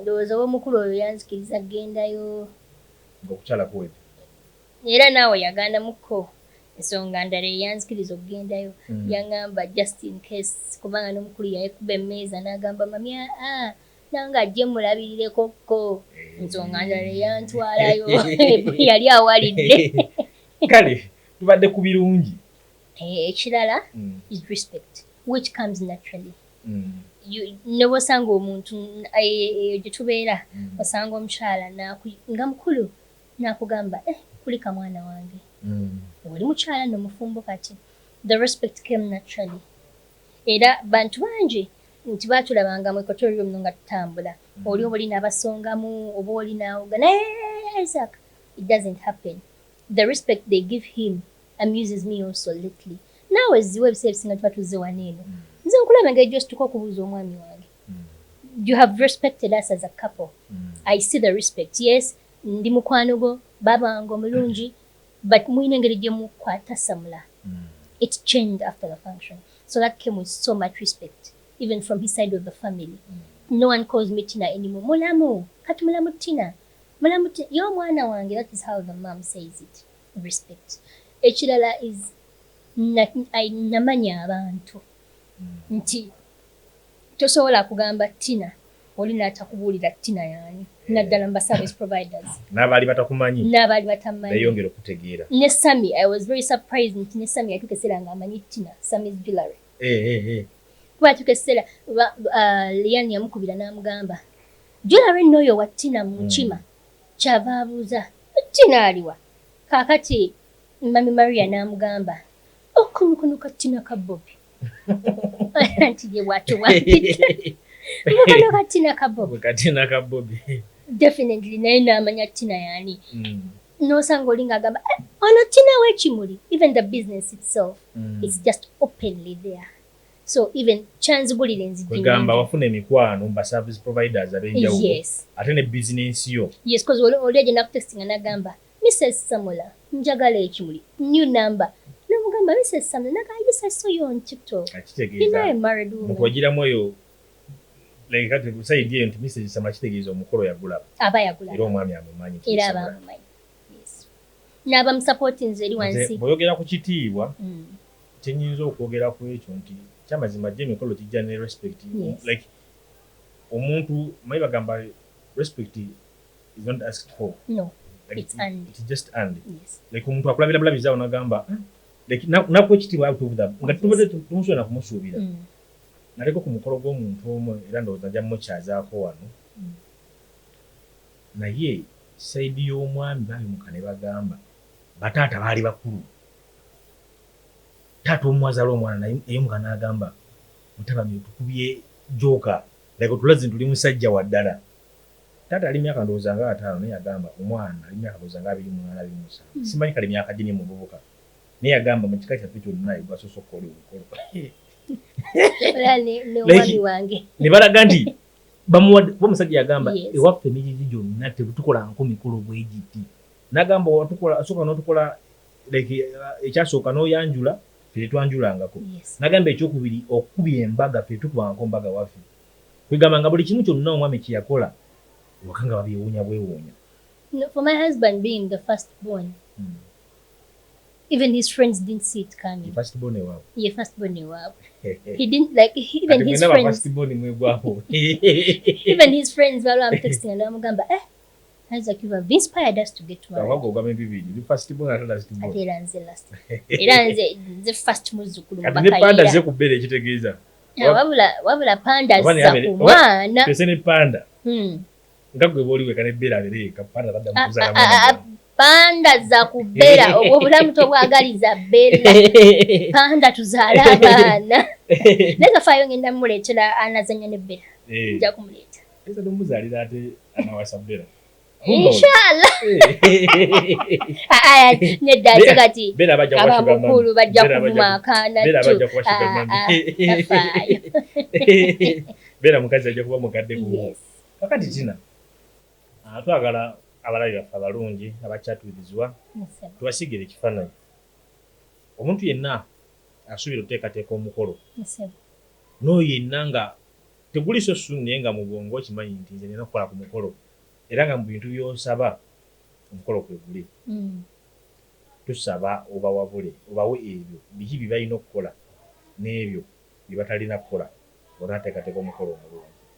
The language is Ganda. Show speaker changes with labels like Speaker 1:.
Speaker 1: ndowooza w'omukulu oyo yanzikiriza gendayo
Speaker 2: okukyala kuwe
Speaker 1: era naawe yaganda muko ensonga ndala eyanzikiriza okugendayo yaŋŋamba just in case kubanga n'omukulu yayekuba emmeeza n'agamba mami nanga ajje mulabirireko ensonga ndala eyantwalayo yali awalidde
Speaker 2: kale tubadde ku birungi
Speaker 1: ekirala is respect which comes naturally ne bw'osanga omuntu eyo gye tubeera osanga omukyala nga mukulu n'akugamba kulika mwana wange oli mukyala n'omufumbo kati the respect came naturally era bantu bangi nti baatulabanga mu ekotorio muno nga tutambula oli oba oli n'abasongamu oba oli n'awoga naye Isaac it doesn't happen the respect they give him amuses me also lately naawe ziwa ebiseera ebisinga tuba tuzze wano eno nze nkulaba engeri gy'osituka okubuuza omwami wange you have respected us as a couple I see the respect yes ndi mukwano go baba wange omulungi but muyina engeri gye mukwata samula it changed after the function so that came with so much respect even from his side of the family no one calls me Tina anymore mulamu kati mulamu Tina yo mwana wange that is how the mom says it respect ekirala is namanya abantu nti tosobola kugamba Tina oli n'atakubuulira Tina yaani naddala mba service providers
Speaker 2: n'abaali batakumanyi
Speaker 1: n'abaali batamanyi
Speaker 2: beeyongera okutegeera
Speaker 1: ne Sami I was very surprised nti ne Sami yatuuka eseera ng'amanyi Tina Sami's jewelry kuba yatuuka eseera Liani yamukubira n'amugamba jewelry n'oyo wa Tina mu nkima kyava abuuza Tina aliwa kaakati mami Maria n'amugamba okomukono ka Tina ka Bobby nti gye bwatuwandite mukono ka Tina ka Bobby definitely naye n'amanya Tina yaani n'osanga oli ng'agamba ono Tina w'ekimuli even the business itself it's just openly there so even kyanzigulira
Speaker 2: enzigigamba wafuna emikwano mba service providers ab'enjawulo ate ne business yo
Speaker 1: yes because oli agenda kutextinga n'agamba Mrs. Samula njagala ekimuli new number n'amugamba Mrs. Samula nakayisa so you on TikTok
Speaker 2: akitegeeza mukugiramu eyo like kati kusaidia eyo nti Mrs. Samula kitegeeza omukolo yagula era omwami amumanyi
Speaker 1: era abamumanyi yes n'abamusupporting nze eri wansi
Speaker 2: bw'oyogera ku kitiibwa kyenyinza okwogera ku ekyo nti kyamazima gye emikolo kijja ne respect like omuntu mayi bagamba respect is not asked for
Speaker 1: no
Speaker 2: like
Speaker 1: it's earned
Speaker 2: it's just earned
Speaker 1: yes
Speaker 2: like omuntu akulabira bulabizawo n'agamba like nakwo ekitiibwa out of that nga tubadde tumusobola kumusuubira naleko ku mukolo gw'omuntu omu era ndowooza nja mukyazaako wano naye saidi y'omwami baabimuka ne bagamba bataata baali bakulu taata omwazaala omwana naye eyomuka n'agamba mutabani tukubye joka like otulazi ntuli musajja wa ddala taata ali myaka ndowooza nga 5 naye agamba omwana ali myaka ndowooza nga 28 27 simanyi kale myaka gye mububuka naye agamba mu kika kyaffe kyonna egwasosoka oli obukolo ne balaga nti omusajja yagamba ewaffe emirizi gyonna tetukola nkomikolo bwegiti n'agamba asooka n'otukola ekyasooka n'oyanjula ffe tetwanjulangako n'agamba ekyokubiri okukubya embaga ffe tukubangako mbaga waffe kwegamba nga buli kimu kyonna omwami kye yakola waka nga babyewuunya bwewuunya.
Speaker 1: For my husband being the firstborn, even his friends didn't see it coming.
Speaker 2: Firstborn ewaabwe.
Speaker 1: Yeah, firstborn ewaabwe. He didn't like even his friends. Even his friends while I'm texting and I'm going, Isaac, you have inspired us to get married.
Speaker 2: Kawago gwa maybe the firstborn at lastborn.
Speaker 1: Ate ranze last. Ranze the first muzukulu
Speaker 2: mbaka ira. Ate panda ze kubere kitegeeza.
Speaker 1: Wabula panda za kumwana.
Speaker 2: Pese ne panda. Ngagwe boliwe kane bera bere ka panda labda mkuza na
Speaker 1: panda za kubera obulamu tobwagaliza bera panda tuzaala abaana neza fayo ngenda muletera anazanya ne bera nja kumuleta
Speaker 2: eza domuzalira ate anawasa bera
Speaker 1: inshallah nedda tegati
Speaker 2: bera bajja kwashuka mama
Speaker 1: abakulu bajja kuvuma kana
Speaker 2: bera bajja kwashuka mama bera mukazi ajja kuba mukadde ku kakati Tina twagala abalabi baffe abalungi abakyatuurizibwa tubasigire ekifaananyi omuntu yenna asuubira okuteekateeka omukolo n'oyo yenna nga teguli so soon naye nga mu bwongo okimanyi nti nze nina okukola ku mukolo era nga mu bintu by'osaba omukolo kwe guli. Tusaba obawabule obawe ebyo biki bye balina okukola n'ebyo bye batalina kukola olw'ateekateeka omukolo omulungi.